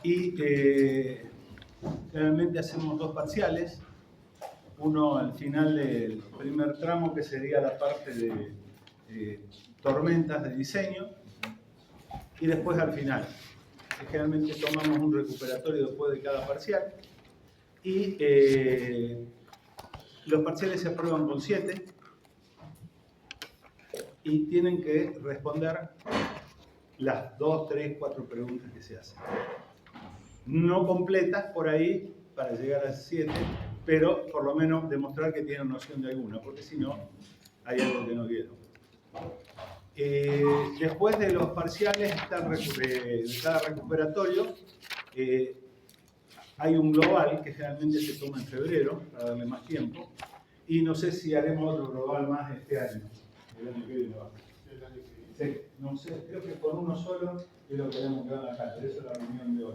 Y generalmente hacemos 2 parciales, uno al final del primer tramo, que sería la parte de tormentas de diseño, y después al final. Generalmente tomamos un recuperatorio después de cada parcial, y los parciales se aprueban con 7 y tienen que responder las 2, 3, 4 preguntas que se hacen. No completas por ahí para llegar a 7, pero por lo menos demostrar que tienen noción de alguna, porque si no, hay algo que no vieron. Después de los parciales de cada recuperatorio, hay un global que generalmente se toma en febrero para darle más tiempo, y no sé si haremos otro global más este año. El año que viene va. Sí, no sé, creo que con uno solo es lo que queremos quedar acá, por eso es la reunión de hoy.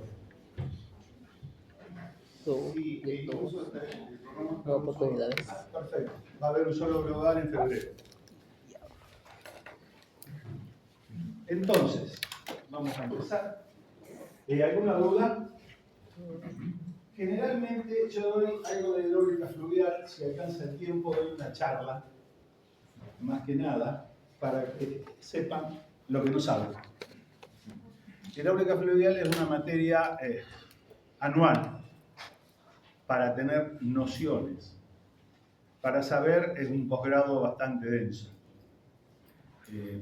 Sí, incluso el programa oportunidades. Perfecto, va a haber un solo global en febrero. Entonces, vamos a empezar. ¿Alguna duda? Generalmente yo doy algo de hidráulica fluvial, si alcanza el tiempo doy una charla, más que nada, para que sepan lo que no saben. Hidráulica fluvial es una materia anual, para tener nociones. Para saber es un posgrado bastante denso.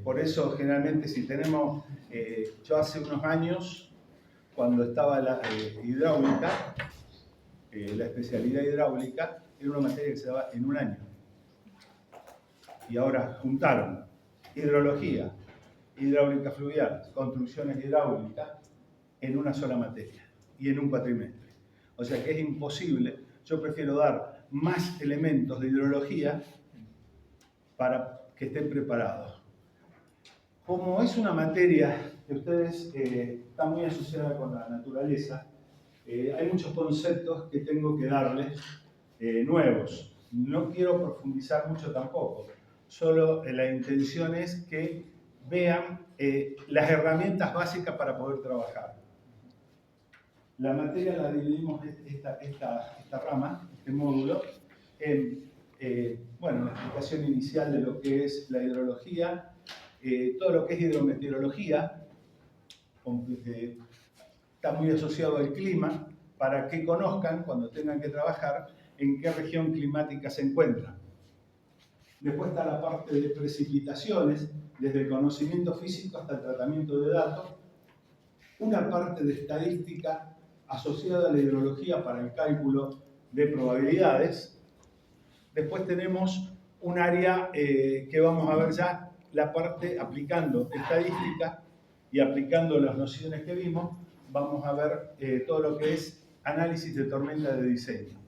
Por eso generalmente si tenemos, yo hace unos años, cuando estaba la hidráulica, la especialidad hidráulica, era una materia que se daba en un año. Y ahora juntaron hidrología, hidráulica fluvial, construcciones hidráulicas en una sola materia y en un cuatrimestre. O sea que es imposible, yo prefiero dar más elementos de hidrología para que estén preparados. Como es una materia que ustedes está muy asociada con la naturaleza, hay muchos conceptos que tengo que darles nuevos. No quiero profundizar mucho tampoco, solo la intención es que vean las herramientas básicas para poder trabajar. La materia la dividimos, esta rama, este módulo, en bueno, la explicación inicial de lo que es la hidrología, todo lo que es hidrometeorología, está muy asociado al clima, para que conozcan, cuando tengan que trabajar, en qué región climática se encuentran. Después está la parte de precipitaciones, desde el conocimiento físico hasta el tratamiento de datos. Una parte de estadística asociada a la hidrología para el cálculo de probabilidades. Después tenemos un área que vamos a ver ya, la parte aplicando estadística y aplicando las nociones que vimos, vamos a ver todo lo que es análisis de tormenta de diseño.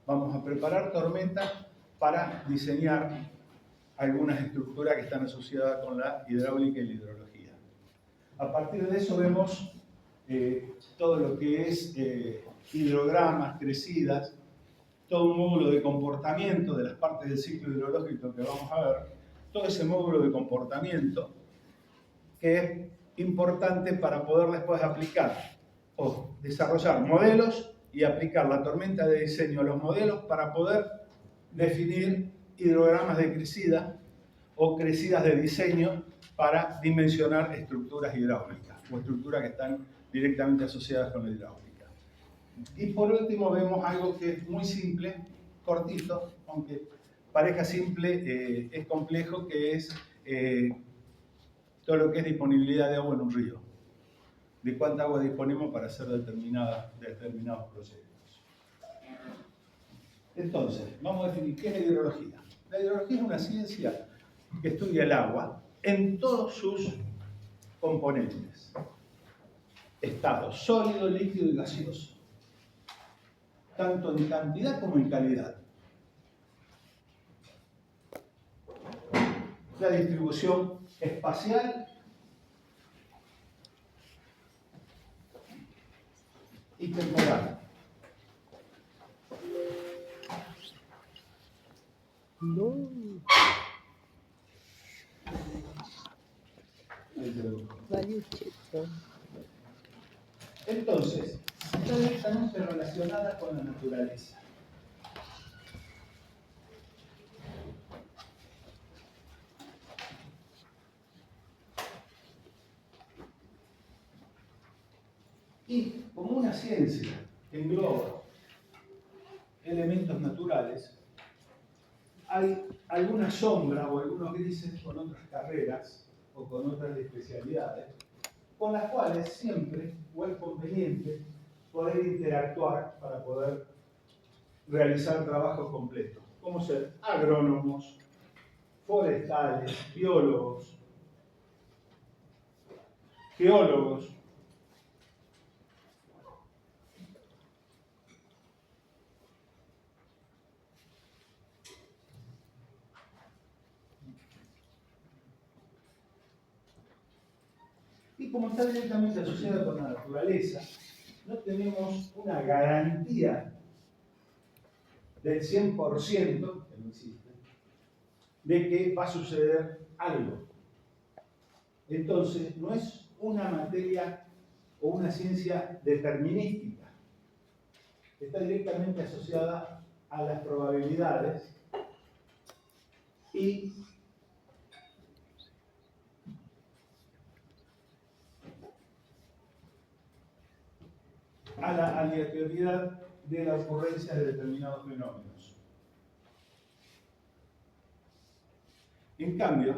Vamos a preparar tormentas para diseñar algunas estructuras que están asociadas con la hidráulica y la hidrología. A partir de eso vemos todo lo que es hidrogramas, crecidas, todo un módulo de comportamiento de las partes del ciclo hidrológico que vamos a ver, todo ese módulo de comportamiento que es importante para poder después aplicar o desarrollar modelos y aplicar la tormenta de diseño a los modelos para poder definir hidrogramas de crecida o crecidas de diseño para dimensionar estructuras hidráulicas o estructuras que están directamente asociadas con la hidráulica. Y por último vemos algo que es muy simple, cortito, aunque parezca simple, es complejo, que es todo lo que es disponibilidad de agua en un río. De cuánta agua disponemos para hacer determinados proyectos. Entonces, vamos a definir qué es la hidrología. La hidrología es una ciencia que estudia el agua en todos sus componentes. Estado sólido, líquido y gaseoso. Tanto en cantidad como en calidad. La distribución espacial y temporal. No. Value check. Entonces, está directamente relacionada con la naturaleza. Y como una ciencia que engloba elementos naturales, hay alguna sombra o algunos grises con otras carreras o con otras especialidades, con las cuales siempre es conveniente poder interactuar para poder realizar trabajos completos, como ser agrónomos, forestales, biólogos, geólogos. Y como está directamente asociada con la naturaleza, no tenemos una garantía del 100%, que no existe, de que va a suceder algo. Entonces, no es una materia o una ciencia determinística. Está directamente asociada a las probabilidades y a la aleatoriedad de la ocurrencia de determinados fenómenos. En cambio,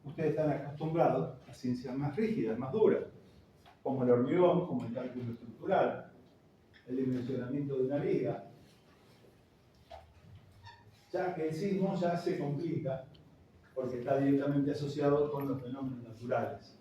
ustedes están acostumbrados a ciencias más rígidas, más duras, como el hormigón, como el cálculo estructural, el dimensionamiento de una viga. Ya que el sismo ya se complica porque está directamente asociado con los fenómenos naturales.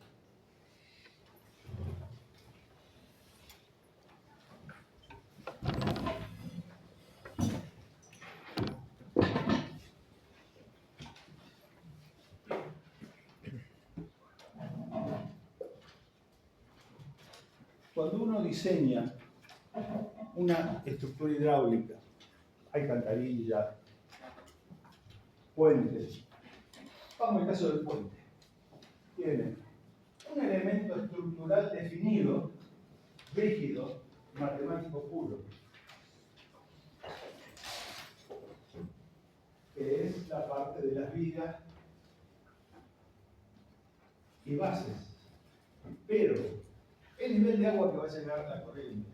Cuando uno diseña una estructura hidráulica, hay alcantarillas, puentes. Vamos al caso del puente. Tiene un elemento estructural definido, rígido, matemático puro, que es la parte de las vigas y bases. Pero el nivel de agua que va a llegar a la corriente,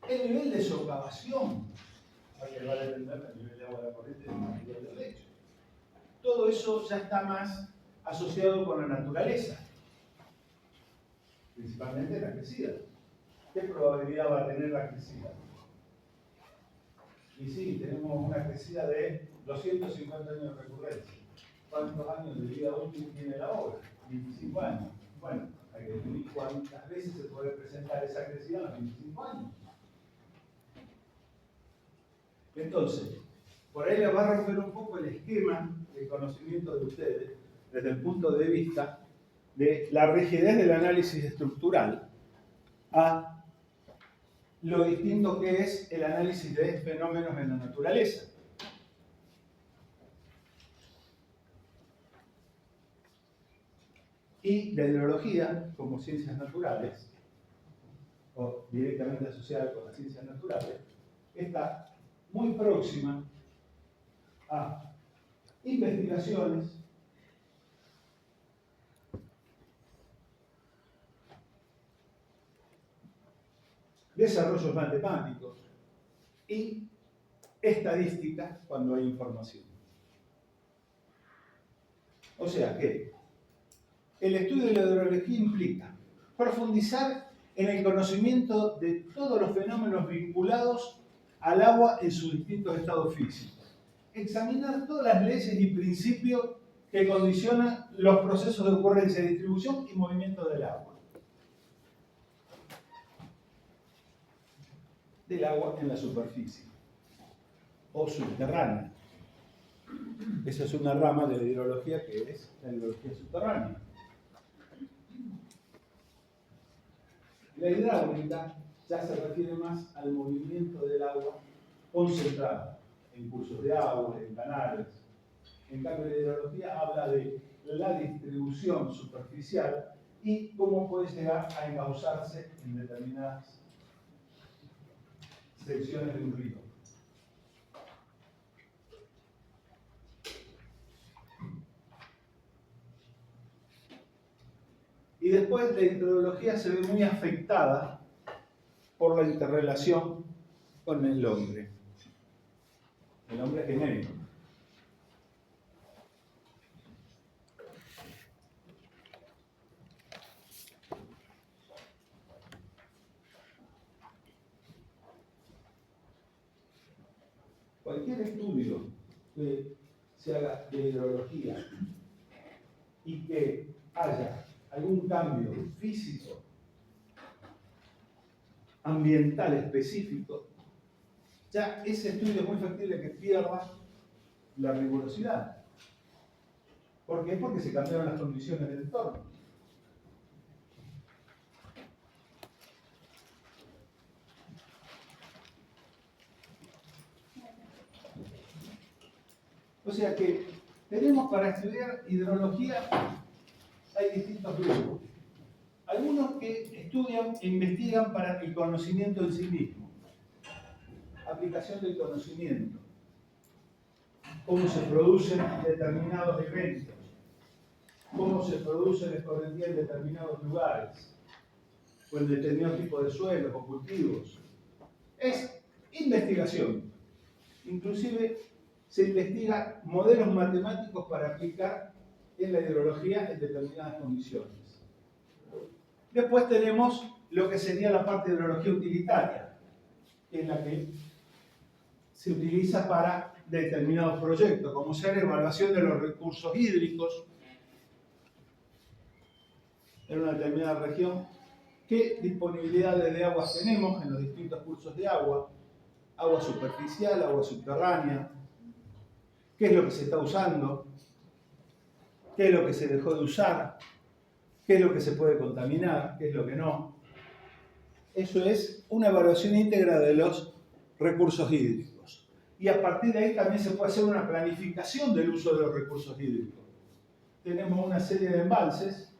el nivel de socavación, que va a depender del nivel de agua de la corriente y del material del lecho. Todo eso ya está más asociado con la naturaleza, principalmente la crecida. ¿Qué probabilidad va a tener la crecida? Y sí, tenemos una crecida de 250 años de recurrencia. ¿Cuántos años de vida útil tiene la obra? 25 años. Bueno, hay que definir cuántas veces se puede presentar esa crecida en los 25 años. Entonces, por ahí les va a romper un poco el esquema de conocimiento de ustedes desde el punto de vista de la rigidez del análisis estructural a lo distinto que es el análisis de fenómenos en la naturaleza. Y la hidrología, como ciencias naturales, o directamente asociada con las ciencias naturales, está muy próxima a investigaciones desarrollos matemáticos y estadística cuando hay información. O sea que el estudio de la hidrología implica profundizar en el conocimiento de todos los fenómenos vinculados al agua en sus distintos estados físicos. Examinar todas las leyes y principios que condicionan los procesos de ocurrencia, distribución y movimiento del agua en la superficie o subterránea. Esa es una rama de la hidrología que es la hidrología subterránea. La hidráulica ya se refiere más al movimiento del agua concentrado en cursos de agua, en canales. En cambio, la hidrología habla de la distribución superficial y cómo puede llegar a encauzarse en determinadas secciones de un río. Y después la hidrología se ve muy afectada por la interrelación con el hombre genérico. Cualquier estudio que se haga de hidrología y que haya algún cambio físico, ambiental específico, ya ese estudio es muy factible que pierda la rigurosidad. ¿Por qué? Porque se cambiaron las condiciones del entorno. O sea que tenemos para estudiar hidrología, hay distintos grupos. Algunos que estudian e investigan para el conocimiento en sí mismo. Aplicación del conocimiento. Cómo se producen determinados eventos. Cómo se produce la escorrentía en determinados lugares. O en determinado tipo de suelos o cultivos. Es investigación. Inclusive se investigan modelos matemáticos para aplicar en la hidrología en determinadas condiciones. Después tenemos lo que sería la parte de hidrología utilitaria, que es la que se utiliza para determinados proyectos, como ser evaluación de los recursos hídricos en una determinada región, qué disponibilidades de aguas tenemos en los distintos cursos de agua, agua superficial, agua subterránea, qué es lo que se está usando, qué es lo que se dejó de usar, qué es lo que se puede contaminar, qué es lo que no. Eso es una evaluación íntegra de los recursos hídricos. Y a partir de ahí también se puede hacer una planificación del uso de los recursos hídricos. Tenemos una serie de embalses,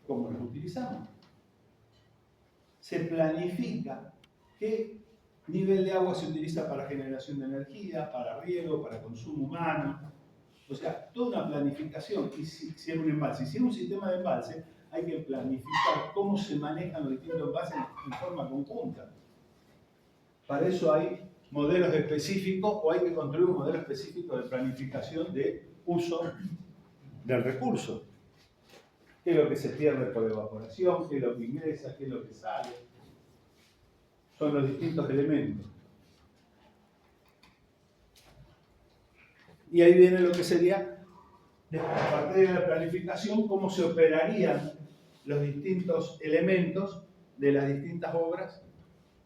¿cómo los utilizamos? Se planifica qué nivel de agua se utiliza para generación de energía, para riego, para consumo humano. O sea, toda una planificación. Y si es un embalse, si es un sistema de embalse, hay que planificar cómo se manejan los distintos embalses en forma conjunta. Para eso hay modelos específicos o hay que construir un modelo específico de planificación de uso del recurso. ¿Qué es lo que se pierde por evaporación? ¿Qué es lo que ingresa? ¿Qué es lo que sale? Son los distintos elementos. Y ahí viene lo que sería, a partir de la planificación, cómo se operarían los distintos elementos de las distintas obras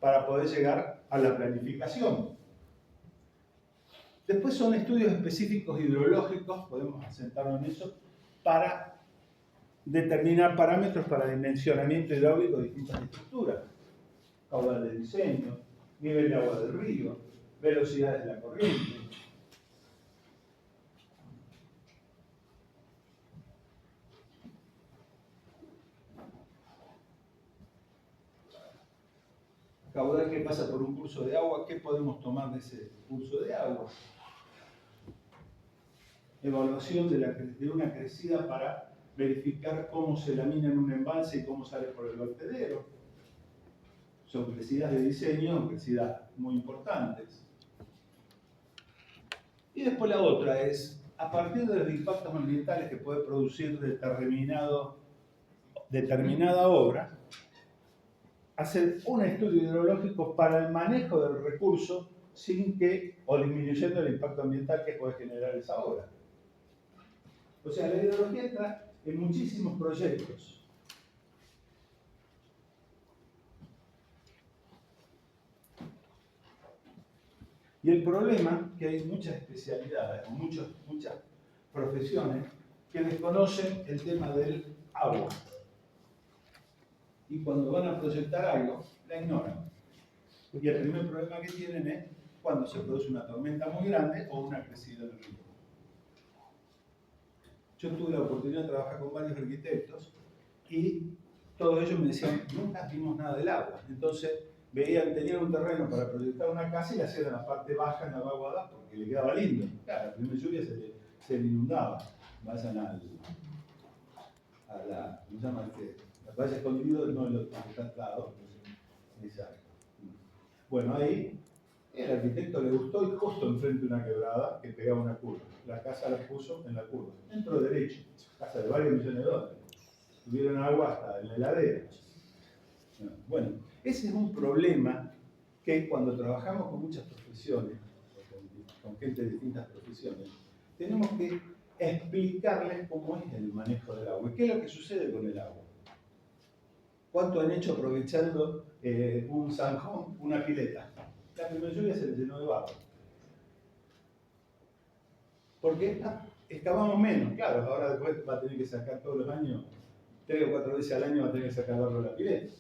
para poder llegar a la planificación. Después son estudios específicos hidrológicos, podemos sentarnos en eso, para determinar parámetros para dimensionamiento hidráulico de distintas estructuras. Caudal de diseño, nivel de agua del río, velocidad de la corriente. Caudal que pasa por un curso de agua, ¿qué podemos tomar de ese curso de agua? Evaluación de una crecida para verificar cómo se lamina en un embalse y cómo sale por el vertedero. Son crecidas de diseño, crecidas muy importantes. Y después la otra es, a partir de los impactos ambientales que puede producir determinada obra, hacer un estudio hidrológico para el manejo del recurso sin que, o disminuyendo el impacto ambiental que puede generar esa obra. O sea, la hidrología entra en muchísimos proyectos. Y el problema es que hay muchas especialidades, muchas profesiones que desconocen el tema del agua. Y cuando van a proyectar algo, la ignoran. Y el primer problema que tienen es cuando se produce una tormenta muy grande o una crecida del río. Yo tuve la oportunidad de trabajar con varios arquitectos y todos ellos me decían, nunca vimos nada del agua. Entonces, tenían un terreno para proyectar una casa y la hacían en la parte baja, en la vaguada, porque le quedaba lindo. Claro, la primera lluvia se le inundaba. Vayan a la, ¿cómo se llama? La Valle Escondido, no el otro que está al lado. Exacto. Bueno, ahí el arquitecto le gustó y justo enfrente de una quebrada que pegaba una curva. La casa la puso en la curva, dentro derecho, casa de varios millones de dólares. Tuvieron agua hasta en la heladera. Bueno, ese es un problema que cuando trabajamos con muchas profesiones, con gente de distintas profesiones, tenemos que explicarles cómo es el manejo del agua y qué es lo que sucede con el agua. ¿Cuánto han hecho aprovechando un zanjón, una pileta? La primera lluvia se le llenó de barro. ¿Por qué? Excavamos menos, claro, ahora después va a tener que sacar todos los años, 3 o 4 veces al año va a tener que sacar barro de la pileta.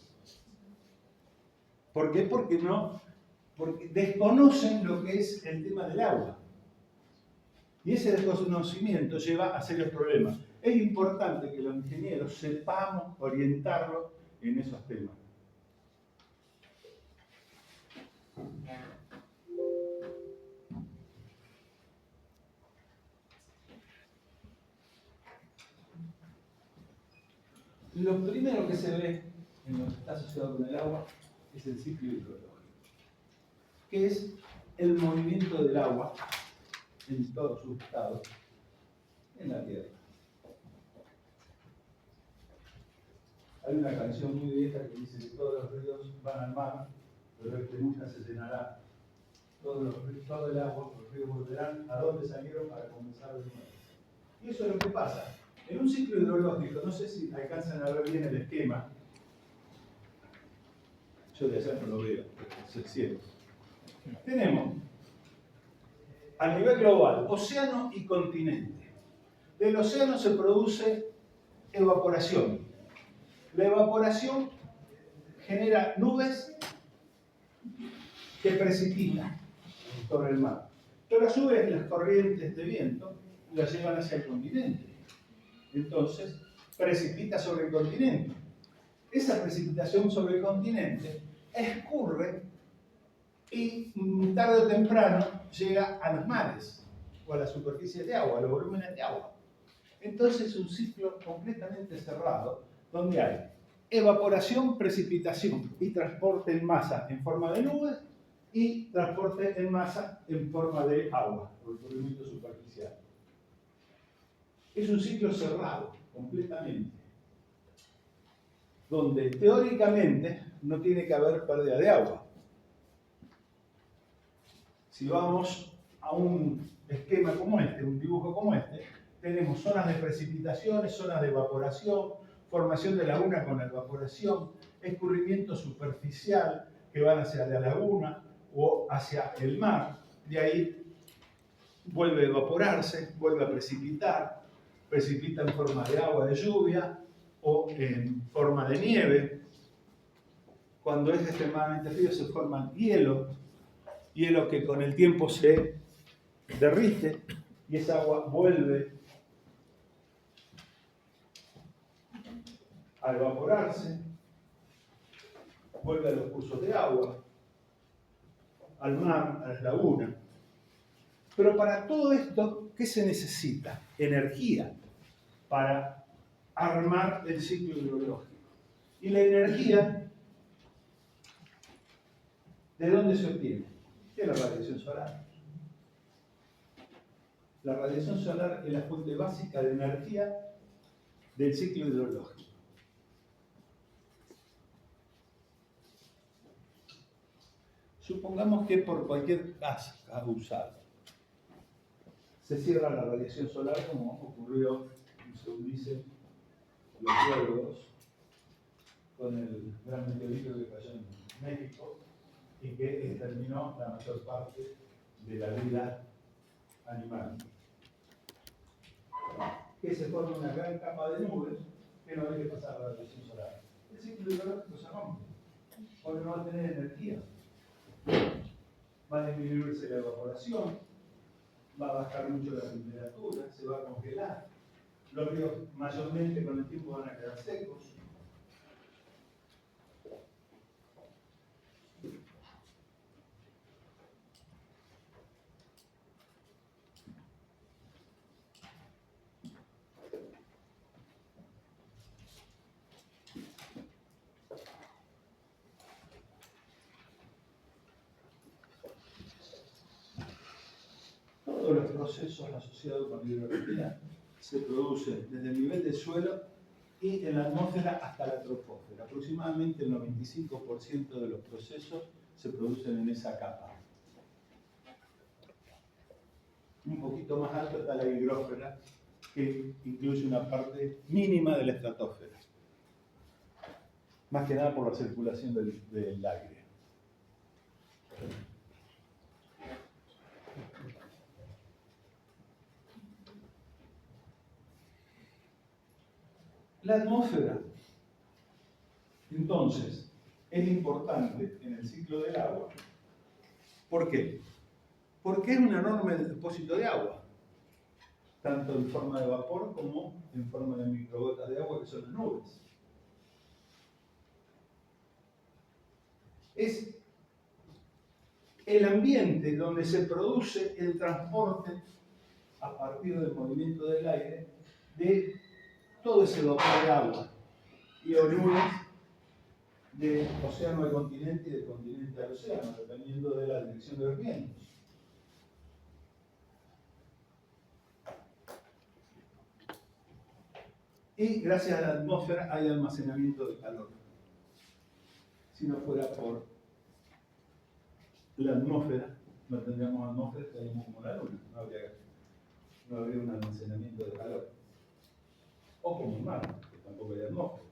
¿Por qué? Porque desconocen lo que es el tema del agua. Y ese desconocimiento lleva a serios problemas. Es importante que los ingenieros sepamos orientarlos en esos temas. Lo primero que se ve en lo que está asociado con el agua es el ciclo hidrológico, que es el movimiento del agua en todos sus estados en la Tierra. Hay una canción muy vieja que dice que todos los ríos van al mar, pero este nunca se llenará. Todo el agua, los ríos volverán a donde salieron para comenzar de nuevo. Y eso es lo que pasa. En un ciclo hidrológico, no sé si alcanzan a ver bien el esquema. Yo de allá no lo veo, pero es cielo. Tenemos a nivel global océano y continente. Del océano se produce evaporación. La evaporación genera nubes que precipitan sobre el mar. Pero a su vez las corrientes de viento las llevan hacia el continente. Entonces, precipita sobre el continente. Esa precipitación sobre el continente escurre y tarde o temprano llega a los mares o a las superficies de agua, a los volúmenes de agua. Entonces es un ciclo completamente cerrado donde hay evaporación, precipitación y transporte en masa en forma de nubes y transporte en masa en forma de agua por el movimiento superficial. Es un ciclo cerrado completamente, donde teóricamente no tiene que haber pérdida de agua. Si vamos a un esquema como este, un dibujo como este, tenemos zonas de precipitaciones, zonas de evaporación, formación de laguna con evaporación, escurrimiento superficial que van hacia la laguna o hacia el mar. De ahí vuelve a evaporarse, vuelve a precipitar, precipita en forma de agua de lluvia o en forma de nieve. Cuando es extremadamente frío se forma hielo que con el tiempo se derrite y esa agua vuelve a evaporarse, vuelve a los cursos de agua, al mar, a las lagunas. Pero para todo esto, ¿qué se necesita? Energía para armar el ciclo hidrológico. Y la energía, ¿de dónde se obtiene? De la radiación solar. La radiación solar es la fuente básica de energía del ciclo hidrológico. Supongamos que por cualquier causa se cierra la radiación solar, como ocurrió, según dicen los biólogos, con el gran meteorito que cayó en México y que exterminó la mayor parte de la vida animal. Que se forma una gran capa de nubes que no deje pasar la radiación solar. El ciclo hidrológico se rompe, porque no va a tener energía. Va a disminuirse la evaporación, va a bajar mucho la temperatura, se va a congelar. Los ríos mayormente con el tiempo van a quedar secos. Todos los procesos asociados con la hidrología se producen desde el nivel del suelo y en la atmósfera hasta la troposfera. Aproximadamente el 95% de los procesos se producen en esa capa. Un poquito más alto está la higrósfera, que incluye una parte mínima de la estratosfera. Más que nada por la circulación del aire. La atmósfera, entonces, es importante en el ciclo del agua. ¿Por qué? Porque es un enorme depósito de agua, tanto en forma de vapor como en forma de microgotas de agua que son las nubes. Es el ambiente donde se produce el transporte a partir del movimiento del aire de todo ese vapor de agua y oriundo de océano al continente y de continente al océano, dependiendo de la dirección de los vientos. Y gracias a la atmósfera hay almacenamiento de calor. Si no fuera por la atmósfera, no tendríamos atmósfera, estaríamos como la luna, no habría un almacenamiento de calor. O como un mar, que tampoco hay atmósfera,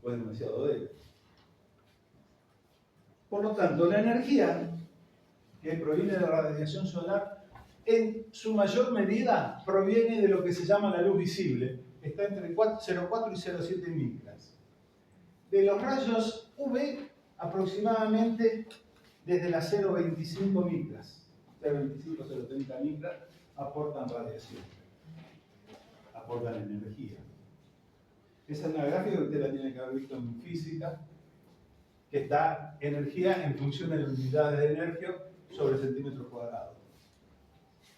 o es demasiado débil. Por lo tanto, la energía que proviene de la radiación solar, en su mayor medida proviene de lo que se llama la luz visible. Está entre 0,4 y 0,7 micras. De los rayos UV, aproximadamente desde las 0,25 micras. 0,25, 0,30 micras aportan radiación, aportan energía. Esa es una gráfica que usted la tiene que haber visto en física, que está energía en función de unidades de energía sobre centímetros cuadrados.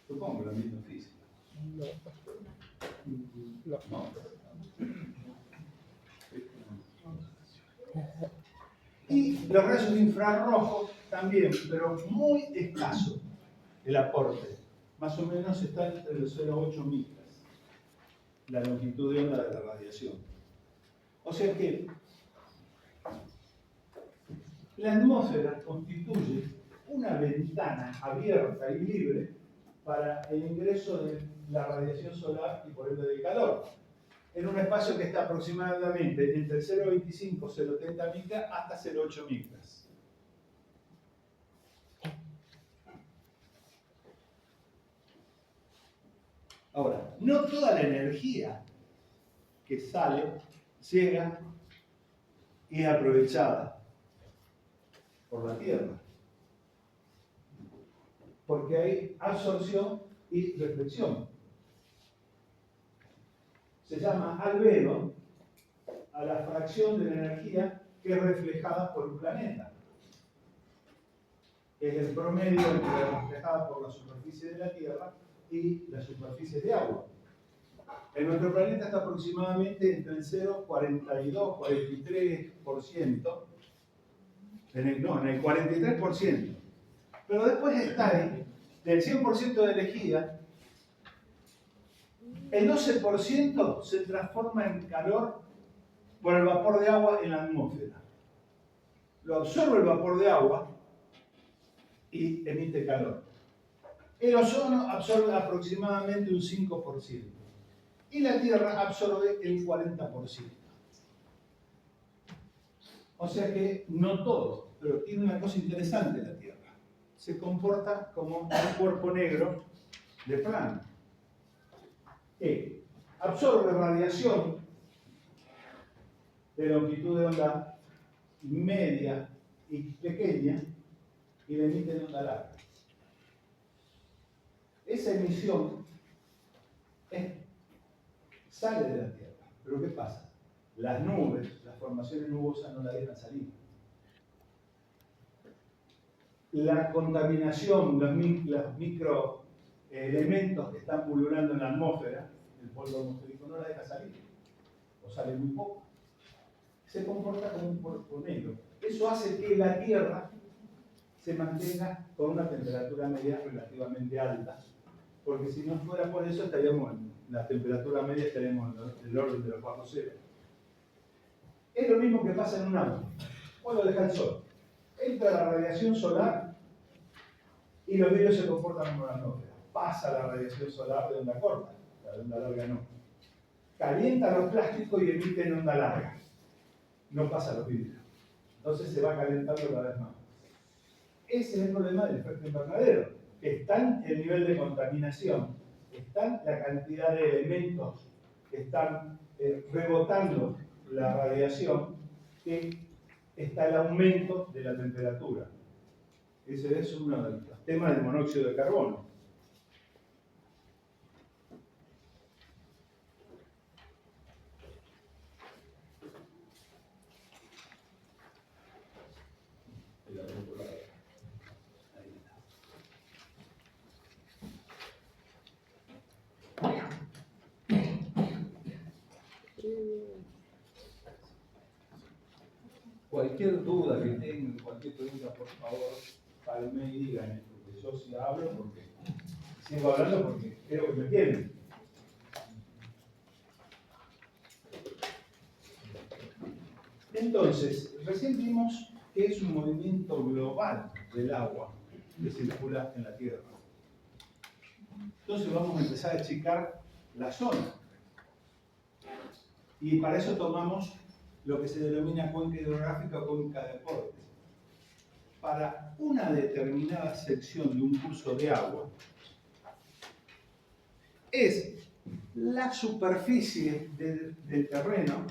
Supongo que lo han visto en física. No. Y los rayos infrarrojos también, pero muy escaso el aporte. Más o menos está entre los 0,8 micras, la longitud de onda de la radiación. O sea que la atmósfera constituye una ventana abierta y libre para el ingreso de la radiación solar y por ende del calor, en un espacio que está aproximadamente entre 0,25 y 0,30 micras hasta 0,8 micras. Ahora, no toda la energía que sale llega y es aprovechada por la Tierra, porque hay absorción y reflexión. Se llama albedo a la fracción de la energía que es reflejada por un planeta. Es el promedio entre la reflejada por la superficie de la Tierra y la superficie de agua. En nuestro planeta está aproximadamente entre el 0,42 43%, en el 43%. Pero después está ahí, del 100% de energía, el 12% se transforma en calor por el vapor de agua en la atmósfera. Lo absorbe el vapor de agua y emite calor. El ozono absorbe aproximadamente un 5% y la Tierra absorbe el 40%. O sea que no todo, pero tiene una cosa interesante la Tierra. Se comporta como un cuerpo negro de plano, que absorbe radiación de longitud de onda media y pequeña y la emite en onda larga. Esa emisión es sale de la Tierra. Pero ¿qué pasa? Las nubes, las formaciones nubosas no la dejan salir. La contaminación, los microelementos que están pululando en la atmósfera, el polvo atmosférico no la deja salir, o sale muy poco. Se comporta como un polvo negro. Eso hace que la Tierra se mantenga con una temperatura media relativamente alta, porque si no fuera por eso estaríamos en la temperatura media, estaríamos en el orden de los bajo cero. Es lo mismo que pasa en un auto. Vos lo dejas al sol. Entra la radiación solar y los vidrios se comportan como la atmósfera. Pasa la radiación solar de onda corta, la de onda larga no. Calienta los plásticos y emiten onda larga. No pasa los vidrios. Entonces se va calentando cada vez más. Ese es el problema del efecto invernadero. Está el nivel de contaminación, está la cantidad de elementos que están rebotando la radiación, que está el aumento de la temperatura. Ese es uno de los temas del monóxido de carbono. Cualquier duda que tengan, cualquier pregunta, por favor, pálme y díganme, porque yo sí hablo, porque sigo hablando porque creo que me entienden. Entonces, recién vimos que es un movimiento global del agua que circula en la Tierra. Entonces vamos a empezar a achicar la zona. Y para eso tomamos lo que se denomina cuenca hidrográfica o cuenca de aporte. Para una determinada sección de un curso de agua, es la superficie del terreno,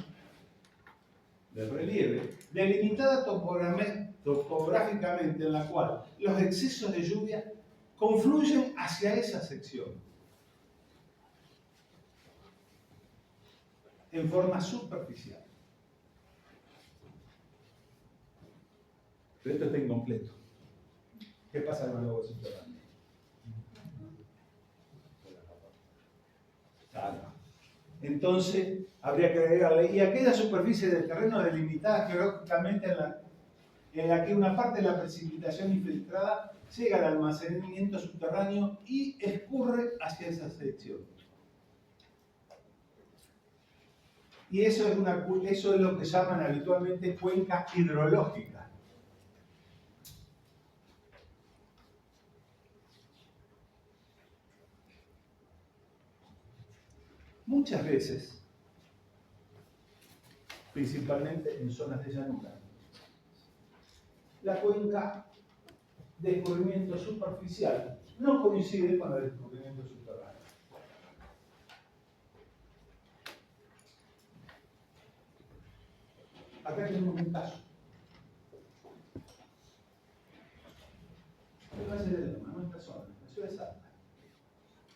del relieve, delimitada topográficamente, en la cual los excesos de lluvia confluyen hacia esa sección en forma superficial. Pero esto está incompleto. ¿Qué pasa con el agua subterránea? Entonces, habría que agregarle, y aquella superficie del terreno delimitada geográficamente en la que una parte de la precipitación infiltrada llega al almacenamiento subterráneo y escurre hacia esa sección. Y eso es lo que llaman habitualmente cuenca hidrológica. Muchas veces, principalmente en zonas de llanura, la cuenca de escurrimiento superficial no coincide con el escurrimiento subterráneo. Acá tenemos un caso. El Valle de Loma, nuestra zona, la ciudad de Salta.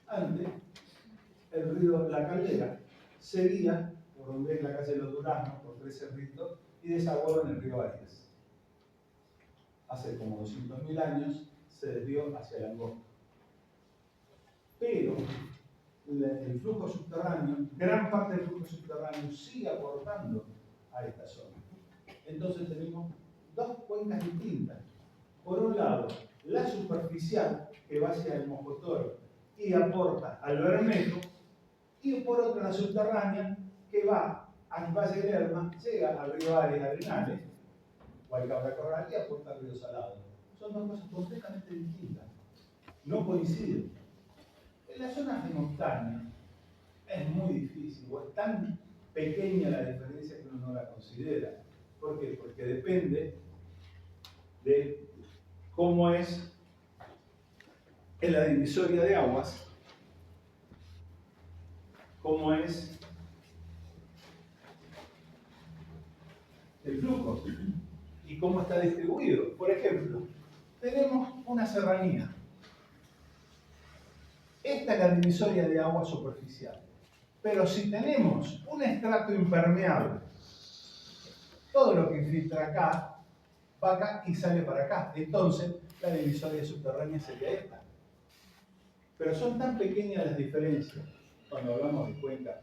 Antes, el río La Caldera seguía por donde es la calle de los Duraznos, por Tres Cerritos, y desaguaba en el río Arias. Hace como 200.000 años se desvió hacia el Angosto. Pero el flujo subterráneo, gran parte del flujo subterráneo sigue aportando a esta zona. Entonces tenemos dos cuencas distintas. Por un lado, la superficial, que va hacia el Mojotoro y aporta al Bermejo, y por otra la subterránea, que va al Valle de Lerma, llega al río Arias Arenales, Guaycabra Corral, y aporta al río Salado. Son dos cosas completamente distintas. No coinciden. En las zonas de montaña es muy difícil, o es tan pequeña la diferencia que uno no la considera. ¿Por qué? Porque depende de cómo es en la divisoria de aguas, cómo es el flujo y cómo está distribuido. Por ejemplo, tenemos una serranía. Esta es la divisoria de agua superficial. Pero si tenemos un estrato impermeable, todo lo que infiltra acá, va acá y sale para acá. Entonces, la divisoria subterránea sería esta. Pero son tan pequeñas las diferencias cuando hablamos de cuenca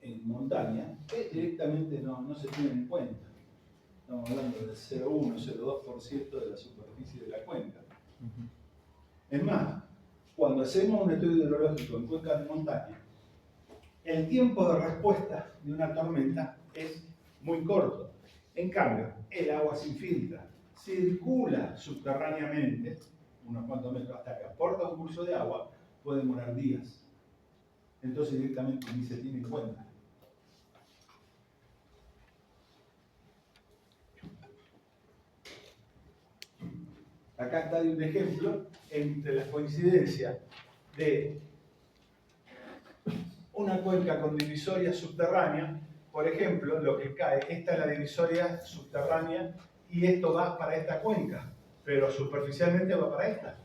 en montaña que directamente no se tienen en cuenta. Estamos hablando del 0,1, 0,2% de la superficie de la cuenca. Es más, cuando hacemos un estudio hidrológico en cuencas de montaña, el tiempo de respuesta de una tormenta es muy corto. En cambio, el agua se infiltra, circula subterráneamente, unos cuantos metros hasta que aporta un curso de agua, puede demorar días. Entonces directamente ni se tiene en cuenta. Acá está un ejemplo entre las coincidencias de una cuenca con divisoria subterránea. Por ejemplo, lo que cae, esta es la divisoria subterránea y esto va para esta cuenca, pero superficialmente va para esta.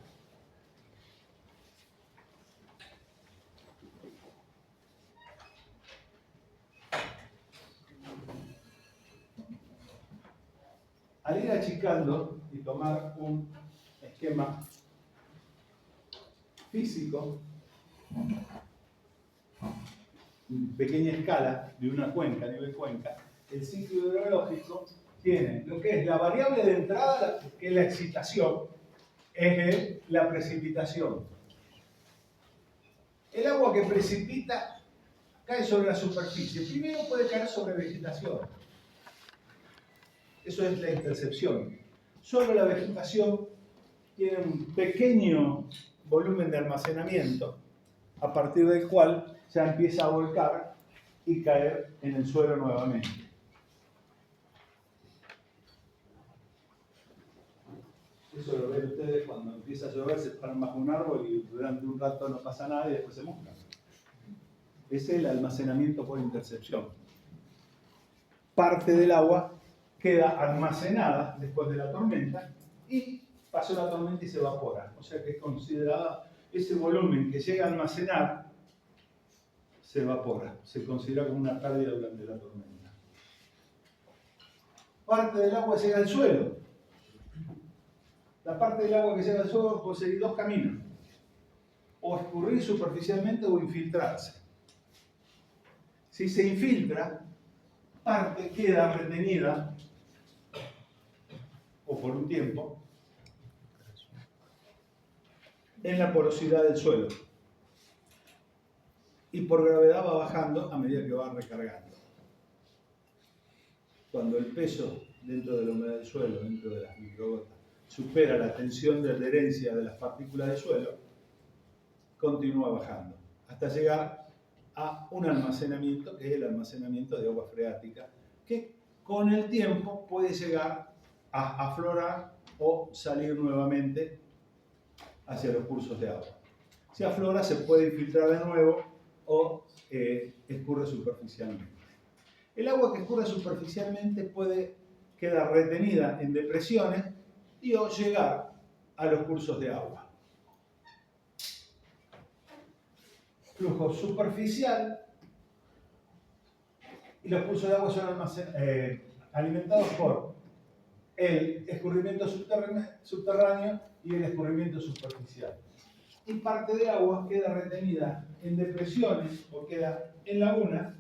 Al ir achicando y tomar un esquema físico, en pequeña escala de una cuenca, a nivel cuenca, el ciclo hidrológico tiene lo que es la variable de entrada, que es la excitación, es la precipitación. El agua que precipita cae sobre la superficie. Primero puede caer sobre vegetación. Eso es la intercepción. Solo la vegetación tiene un pequeño volumen de almacenamiento, a partir del cual ya empieza a volcar y caer en el suelo nuevamente. Eso lo ven ustedes cuando empieza a llover, se paran bajo un árbol y durante un rato no pasa nada y después se mojan. Ese es el almacenamiento por intercepción. Parte del agua queda almacenada después de la tormenta y pasó la tormenta y se evapora. O sea que es considerada, ese volumen que llega a almacenar se evapora. Se considera como una pérdida durante la tormenta. Parte del agua llega al suelo. La parte del agua que llega al suelo puede seguir dos caminos. O escurrir superficialmente o infiltrarse. Si se infiltra, parte queda retenida, o por un tiempo, en la porosidad del suelo. Y por gravedad va bajando a medida que va recargando. Cuando el peso dentro de la humedad del suelo, dentro de las microgotas, supera la tensión de adherencia de las partículas del suelo, continúa bajando, hasta llegar a un almacenamiento, que es el almacenamiento de agua freática, que con el tiempo puede llegar a aflorar o salir nuevamente hacia los cursos de agua. Si aflora, se puede infiltrar de nuevo o escurre superficialmente. El agua que escurre superficialmente puede quedar retenida en depresiones y o llegar a los cursos de agua. Flujo superficial y los cursos de agua son alimentados por el escurrimiento subterráneo y el escurrimiento superficial. Y parte del agua queda retenida en depresiones o queda en lagunas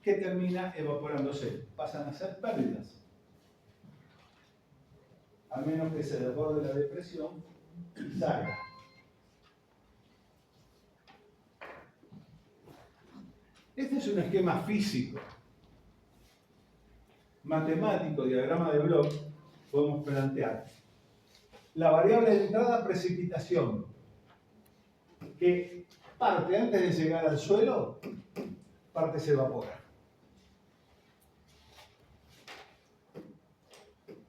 que termina evaporándose. Pasan a ser pérdidas. A menos que se desborde la depresión y salga. Este es un esquema físico, matemático, diagrama de Bloch. Podemos plantear la variable de entrada, precipitación, que parte antes de llegar al suelo, parte se evapora.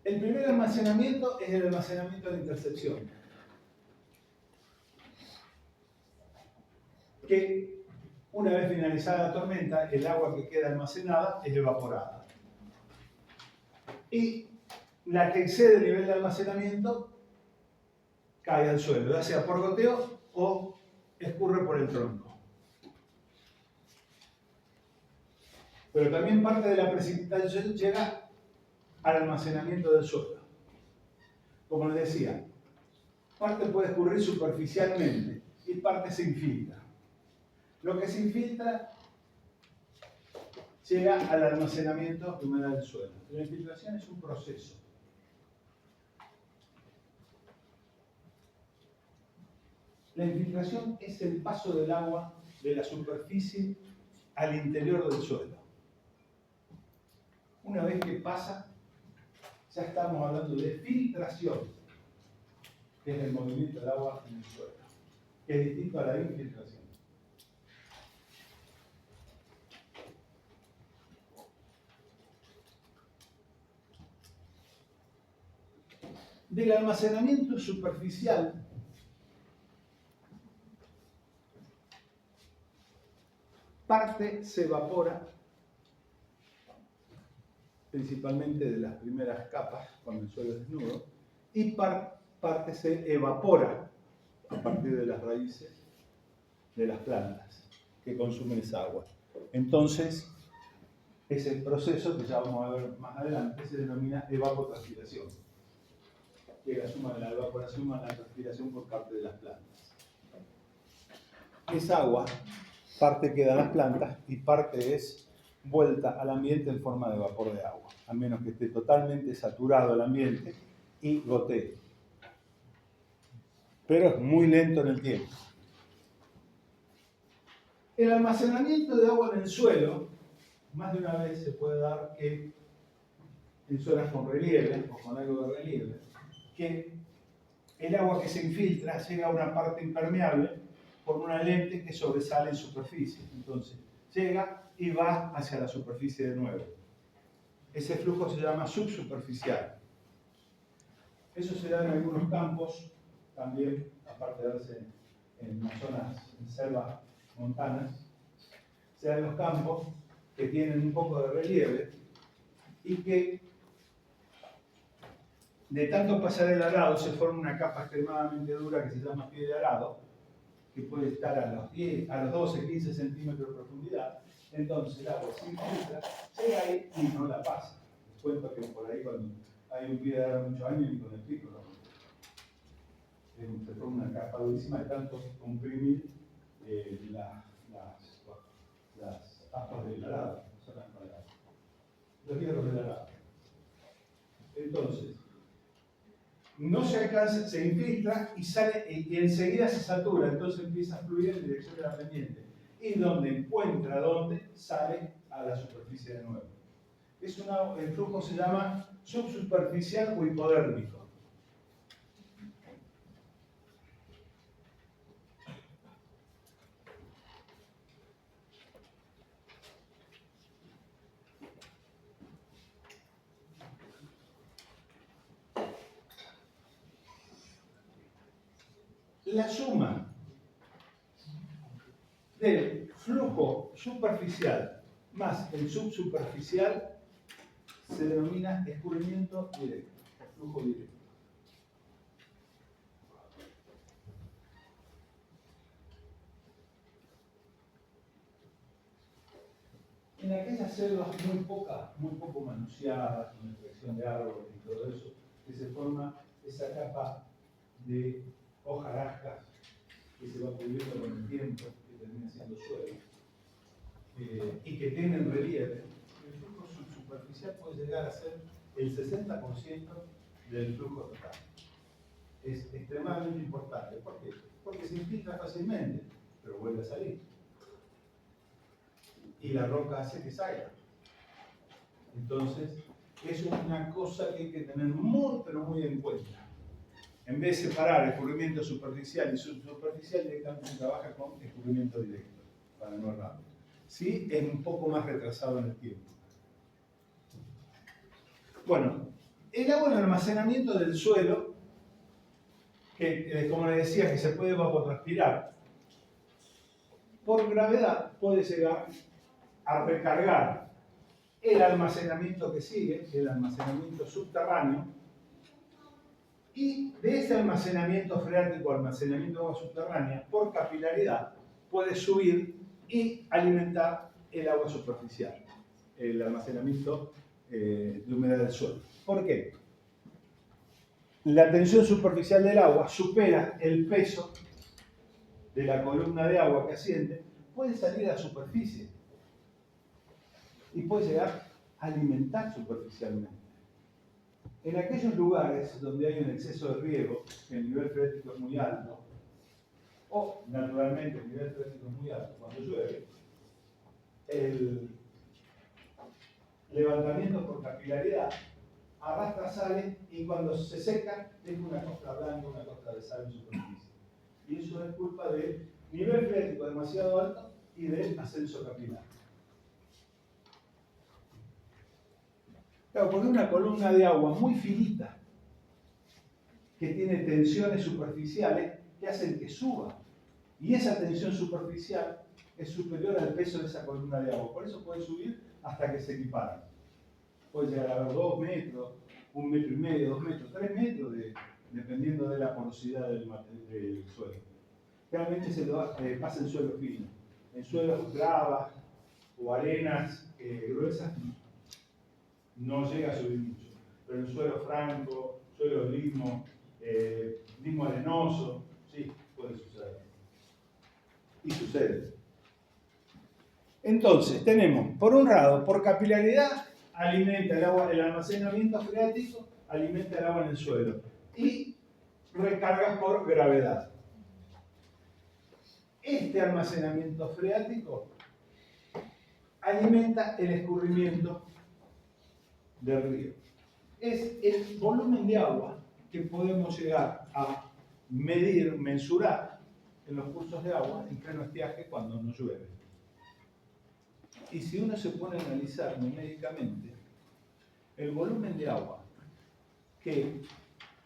El primer almacenamiento es el almacenamiento de intercepción, que una vez finalizada la tormenta, el agua que queda almacenada es evaporada. Y la que excede el nivel de almacenamiento cae al suelo, ya sea por goteo o escurre por el tronco. Pero también parte de la precipitación llega al almacenamiento del suelo. Como les decía, parte puede escurrir superficialmente y parte se infiltra. Lo que se infiltra llega al almacenamiento de humedad del suelo. La infiltración es un proceso. La infiltración es el paso del agua de la superficie al interior del suelo. Una vez que pasa, ya estamos hablando de filtración, que es el movimiento del agua en el suelo, que es distinto a la infiltración. Del almacenamiento superficial parte se evapora, principalmente de las primeras capas, cuando el suelo es desnudo, y parte se evapora a partir de las raíces de las plantas que consumen esa agua. Entonces, ese proceso, que ya vamos a ver más adelante, se denomina evapotranspiración, que es la suma de la evaporación más la transpiración por parte de las plantas. Esa agua, parte queda en las plantas y parte es vuelta al ambiente en forma de vapor de agua, a menos que esté totalmente saturado el ambiente y gotee. Pero es muy lento en el tiempo. El almacenamiento de agua en el suelo, más de una vez se puede dar que en zonas con relieve o con algo de relieve, que el agua que se infiltra llega a una parte impermeable por una lente que sobresale en superficie. Entonces, llega y va hacia la superficie de nuevo. Ese flujo se llama subsuperficial. Eso se da en algunos campos, también, aparte de darse en zonas, en selvas montanas, se da en los campos que tienen un poco de relieve y que de tanto pasar el arado se forma una capa extremadamente dura que se llama pie de arado, que puede estar a los 12, 15 centímetros de profundidad. Entonces el agua se infiltra, llega ahí y no la pasa. Les cuento que por ahí cuando hay un pie de arado muchos años y con el pico, ¿no? Se forma una capa durísima de tanto comprimir las aspas del arado, los hierros del arado. Entonces, no se alcanza, se infiltra y sale y enseguida se satura, entonces empieza a fluir en dirección de la pendiente. Y donde encuentra donde sale a la superficie de nuevo. El flujo se llama subsuperficial o hipodérmico. La suma del flujo superficial más el subsuperficial se denomina escurrimiento directo, o flujo directo. En aquellas selvas muy poco manoseadas, con extracción de árboles y todo eso, que se forma esa capa de hojarascas que se va cubriendo con el tiempo, que termina siendo suelo, y que tienen relieve, el flujo subsuperficial puede llegar a ser el 60% del flujo total. Es extremadamente importante. ¿Por qué? Porque se infiltra fácilmente, pero vuelve a salir. Y la roca hace que salga. Entonces, es una cosa que hay que tener muy, pero muy en cuenta. En vez de separar escurrimiento superficial y subsuperficial, directamente se trabaja con escurrimiento directo, para no errar. Sí, es un poco más retrasado en el tiempo. Bueno, el agua en almacenamiento del suelo, que como les decía, que se puede evapotranspirar, por gravedad puede llegar a recargar el almacenamiento que sigue, el almacenamiento subterráneo, y de ese almacenamiento freático, almacenamiento de agua subterránea, por capilaridad, puede subir y alimentar el agua superficial. el almacenamiento de humedad del suelo. ¿Por qué? La tensión superficial del agua supera el peso de la columna de agua que asciende, puede salir a la superficie y puede llegar a alimentar superficialmente. En aquellos lugares donde hay un exceso de riego, que el nivel freático es muy alto, o naturalmente el nivel freático es muy alto cuando llueve, el levantamiento por capilaridad arrastra sales y cuando se seca deja una costra blanca, una costra de sal en superficie. Y eso es culpa del nivel freático demasiado alto y del ascenso capilar. Claro, porque es una columna de agua muy finita que tiene tensiones superficiales que hacen que suba. Y esa tensión superficial es superior al peso de esa columna de agua. Por eso puede subir hasta que se equiparan. Puede llegar a ver 2 metros, 1,5 metros, 2 metros, 3 metros, dependiendo de la porosidad del suelo. Realmente se lo pasa en suelo fino. En suelos gravas o arenas gruesas no llega a subir mucho. Pero en suelo franco, suelo limo arenoso, sí, puede suceder. Y sucede. Entonces, tenemos, por un lado, por capilaridad, alimenta el agua, el almacenamiento freático alimenta el agua en el suelo. Y recarga por gravedad. Este almacenamiento freático alimenta el escurrimiento del río. Es el volumen de agua que podemos llegar a medir, mensurar en los cursos de agua en pleno estiaje cuando no llueve. Y si uno se pone a analizar numéricamente, el volumen de agua que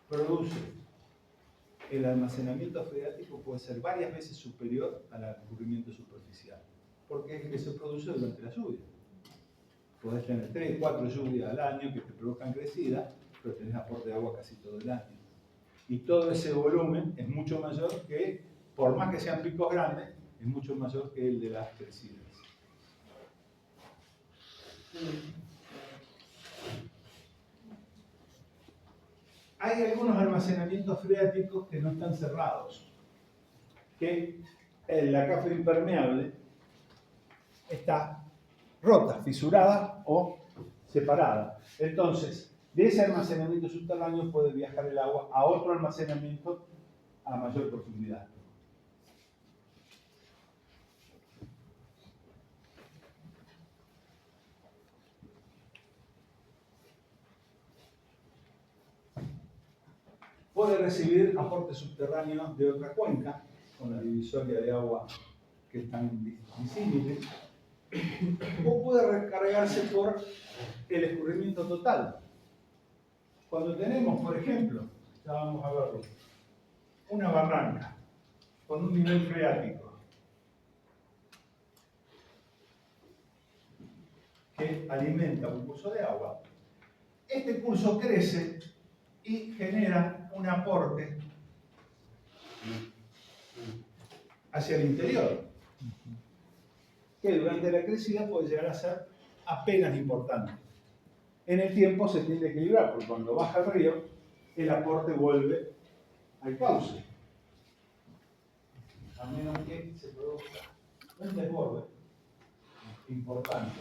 produce el almacenamiento freático puede ser varias veces superior al escurrimiento superficial, porque es el que se produce durante la lluvia. Podés tener 3, 4 lluvias al año que te provocan crecida, pero tenés aporte de agua casi todo el año. Y todo ese volumen es mucho mayor que, por más que sean picos grandes, es mucho mayor que el de las crecidas. Hay algunos almacenamientos freáticos que no están cerrados, que la capa impermeable está rota, fisurada o separada. Entonces, de ese almacenamiento subterráneo puede viajar el agua a otro almacenamiento a mayor profundidad. Puede recibir aportes subterráneos de otra cuenca, con la divisoria de agua que es tan visible, o puede recargarse por el escurrimiento total. Cuando tenemos, por ejemplo, ya vamos a verlo, una barranca con un nivel freático que alimenta un curso de agua, este curso crece y genera un aporte hacia el interior, que durante la crecida puede llegar a ser apenas importante. En el tiempo se tiende a equilibrar, porque cuando baja el río, el aporte vuelve al cauce. A menos que se produzca un desborde importante.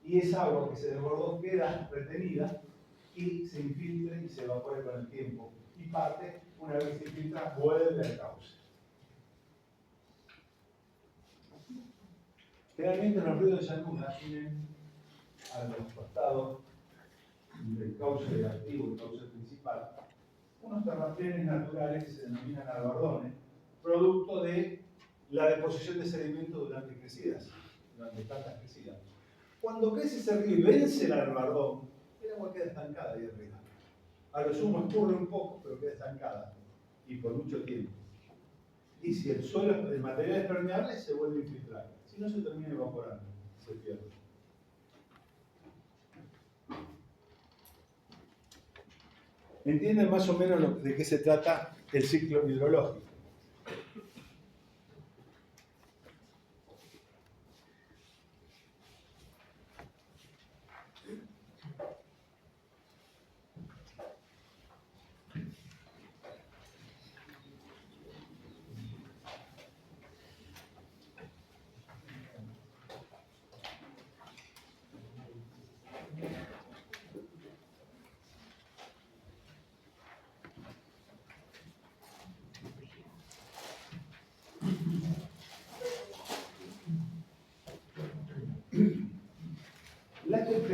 Y esa agua que se desbordó queda retenida y se infiltra y se evapora con el tiempo. Y parte, una vez que se infiltra, vuelve al cauce. Generalmente los ríos de llanura tienen a los costados del cauce activo, el cauce principal, unos terraplenes naturales que se denominan albardones, producto de la deposición de sedimentos durante crecidas, durante tantas crecidas. Cuando crece ese río y vence el albardón, el agua queda estancada ahí arriba. A lo sumo escurre un poco, pero queda estancada, y por mucho tiempo. Y si el suelo, el material es permeable, se vuelve a infiltrar. Si no, se termina evaporando, se pierde. ¿Entienden más o menos de qué se trata el ciclo hidrológico?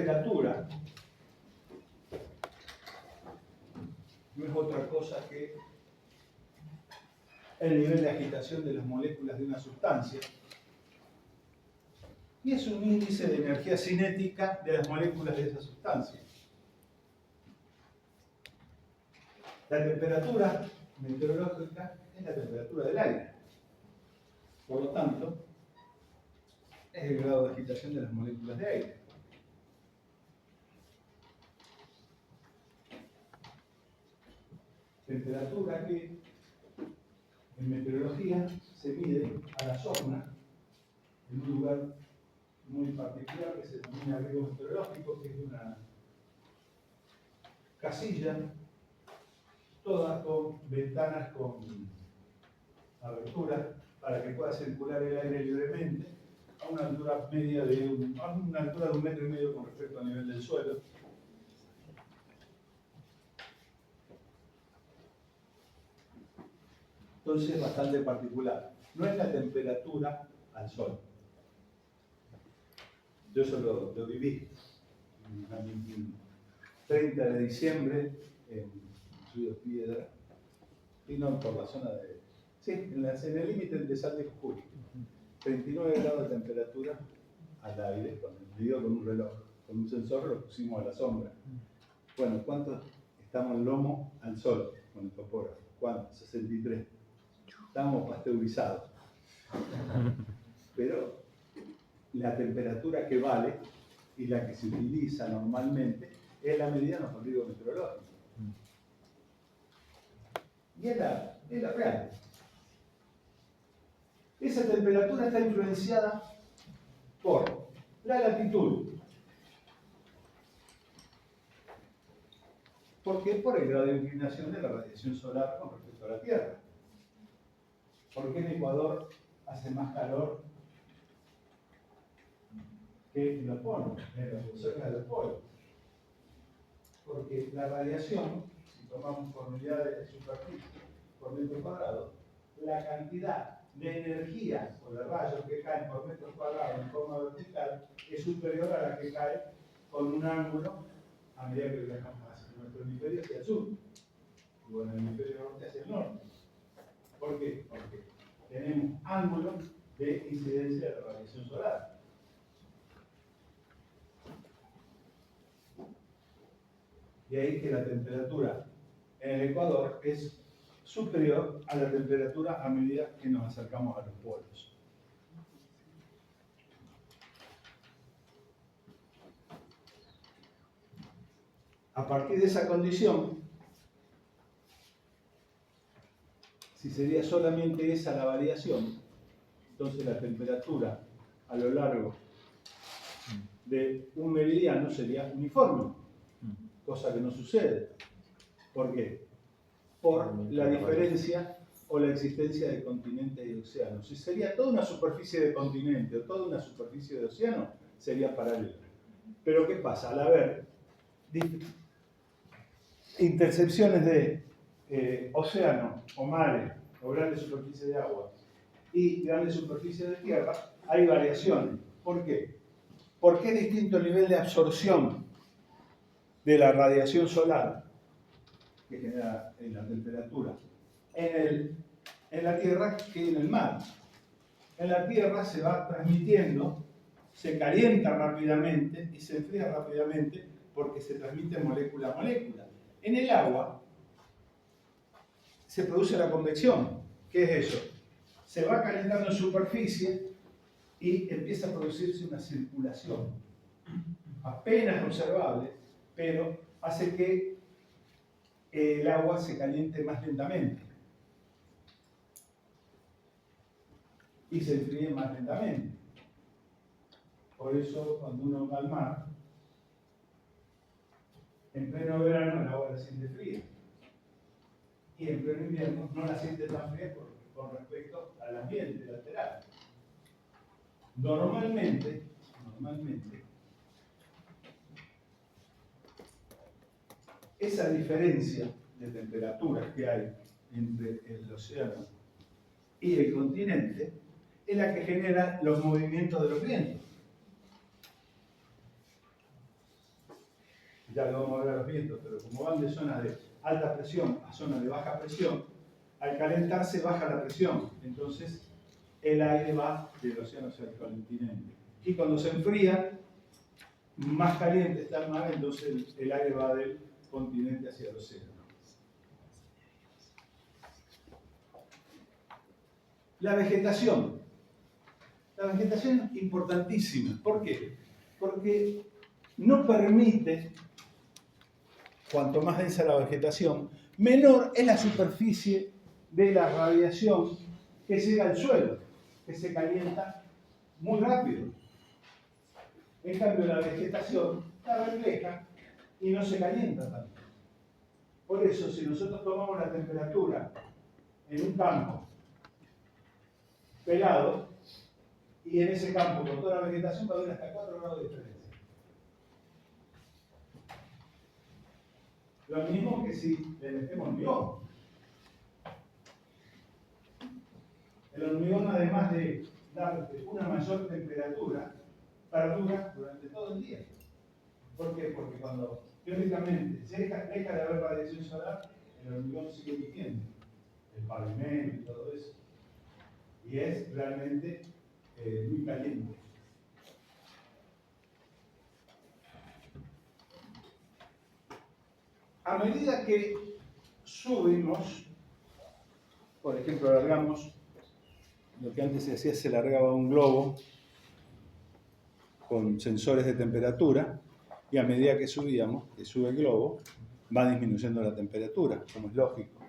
temperatura no es otra cosa que el nivel de agitación de las moléculas de una sustancia, y es un índice de energía cinética de las moléculas de esa sustancia. La temperatura meteorológica es la temperatura del aire. Por lo tanto, es el grado de agitación de las moléculas de aire. Temperatura que en meteorología se mide a la zona en un lugar muy particular que se denomina riego meteorológico, que es una casilla, todas con ventanas con aberturas para que pueda circular el aire libremente a una altura media de una altura de 1,5 metros con respecto al nivel del suelo. Entonces es bastante particular. No es la temperatura al sol. Yo eso lo viví el 30 de diciembre en Río Piedra, y no por la zona de... Sí, en el límite de Sal de Jujuy. 39 grados de temperatura al aire, medido con un reloj, con un sensor lo pusimos a la sombra. Bueno, ¿cuánto estamos en lomo al sol con el topógrafo? ¿Cuánto? 63. Estábamos pasteurizados. Pero la temperatura que vale y la que se utiliza normalmente es la medida en los códigos meteorológicos. Y es la real. Esa temperatura está influenciada por la latitud. ¿Por qué? Por el grado de inclinación de la radiación solar con respecto a la Tierra. ¿Por qué en Ecuador hace más calor que en los polos, cerca de los polos? Porque la radiación, si tomamos por unidad de superficie por metro cuadrado, la cantidad de energía o de rayos que caen por metro cuadrado en forma vertical es superior a la que cae con un ángulo a medida que viajamos hacia nuestro hemisferio hacia el sur, o en el hemisferio norte hacia el norte. ¿Por qué? Porque tenemos ángulos de incidencia de la radiación solar. De ahí que la temperatura en el Ecuador es superior a la temperatura a medida que nos acercamos a los polos. A partir de esa condición, si sería solamente esa la variación, entonces la temperatura a lo largo de un meridiano sería uniforme, cosa que no sucede. ¿Por qué? Por la diferencia o la existencia de continentes y océanos. Si sería toda una superficie de continente o toda una superficie de océano, sería paralela. Pero ¿qué pasa? Al haber intercepciones de océano o mares o grandes superficies de agua y grandes superficies de tierra, hay variaciones. ¿Por qué? Porque es distinto el nivel de absorción de la radiación solar que genera en la temperatura en la Tierra que en el mar. En la Tierra se va transmitiendo, se calienta rápidamente y se enfría rápidamente porque se transmite molécula a molécula. En el agua se produce la convección. ¿Qué es eso? Se va calentando en superficie y empieza a producirse una circulación apenas observable, pero hace que el agua se caliente más lentamente y se enfríe más lentamente. Por eso, cuando uno va al mar, en pleno verano el agua la siente fría y en pleno invierno no la siente tan fría con respecto al ambiente lateral. Normalmente, esa diferencia de temperaturas que hay entre el océano y el continente es la que genera los movimientos de los vientos. ya lo vamos a ver a los vientos, pero como van de zonas de alta presión a zonas de baja presión, al calentarse baja la presión, entonces el aire va del océano hacia el continente. Y cuando se enfría, más caliente está el mar, entonces el aire va del continente hacia el océano. La vegetación. La vegetación es importantísima. ¿Por qué? Porque no permite, cuanto más densa la vegetación, menor es la superficie de la radiación que llega al suelo, que se calienta muy rápido. En cambio, la vegetación la refleja y no se calienta tanto. Por eso, si nosotros tomamos la temperatura en un campo pelado, y en ese campo con toda la vegetación va a haber hasta 4 grados de diferencia. Lo mismo que si le metemos hormigón. El hormigón, además de dar una mayor temperatura, perdura durante todo el día. ¿Por qué? Porque cuando teóricamente deja de haber radiación solar, el hormigón sigue viviendo, el pavimento y todo eso. Y es realmente muy caliente. A medida que subimos, por ejemplo, alargamos, lo que antes se hacía, se largaba un globo con sensores de temperatura, y a medida que subíamos, que sube el globo, va disminuyendo la temperatura, como es lógico.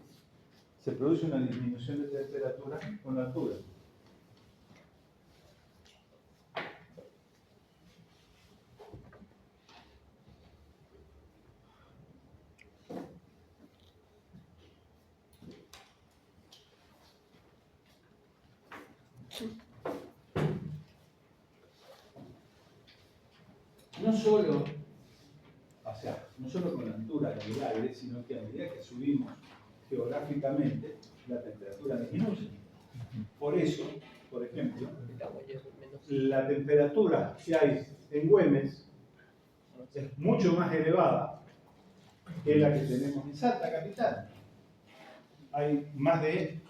Se produce una disminución de temperatura con la altura. No solo con la altura del aire, sino que a medida que subimos geográficamente, la temperatura disminuye. Por eso, por ejemplo, la temperatura que hay en Güemes es mucho más elevada que la que tenemos en Salta capital. Hay más de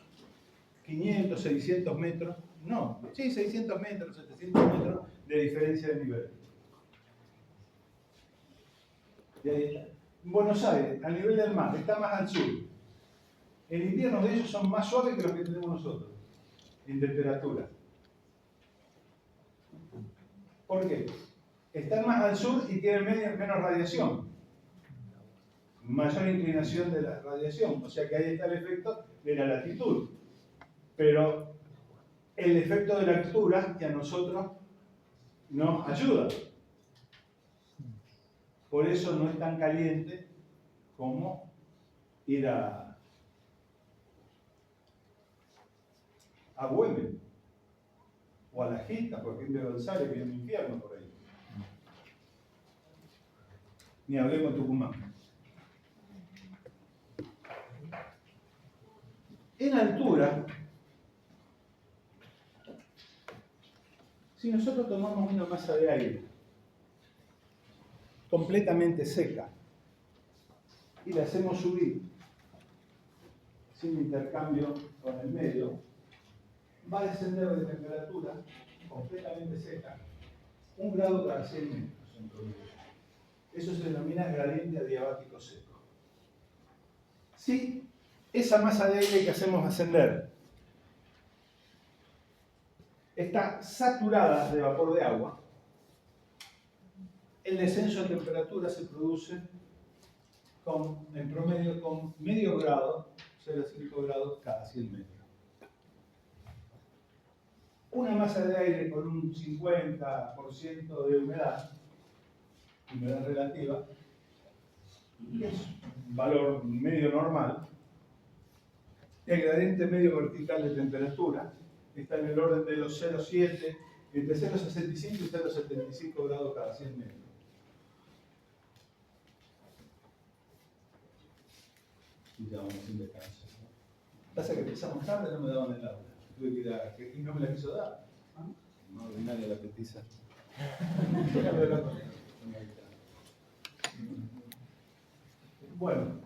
500, 600 metros, no, sí, 600 metros, 700 metros de diferencia de nivel. Buenos Aires, a nivel del mar, está más al sur. El invierno de ellos son más suaves que los que tenemos nosotros, en temperatura. ¿Por qué? Están más al sur y tienen menos radiación. Mayor inclinación de la radiación. O sea que ahí está el efecto de la latitud. Pero el efecto de la altura que a nosotros nos ayuda. Por eso no es tan caliente como ir a Güemes o a La Gita, por ejemplo, González, que es un infierno por ahí. Ni hablemos de Tucumán. En altura, si nosotros tomamos una masa de aire completamente seca y la hacemos subir sin intercambio con el medio, va a descender de temperatura completamente seca 1 grado cada 100 metros en promedio. Eso se denomina gradiente adiabático seco. Si esa masa de aire que hacemos ascender está saturada de vapor de agua, el descenso de temperatura se produce en promedio con medio grado, 0,5 grados cada 100 metros. Una masa de aire con un 50% de humedad relativa, que es un valor medio normal, el gradiente medio vertical de temperatura está en el orden de los 0,7, entre 0,65 y 0,75 grados cada 100 metros. Y ya vamos sin descanso. Pasa que empezamos tarde, no me daban el aula. Tuve que ir a que no me la quiso dar. No, nadie la petiza. Bueno,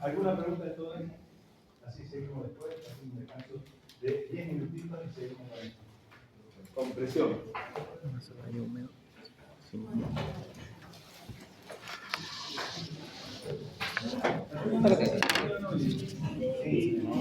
¿alguna pregunta de todo esto? Así seguimos después, hacemos un descanso de 10 minutitos y seguimos con esto. Con presión.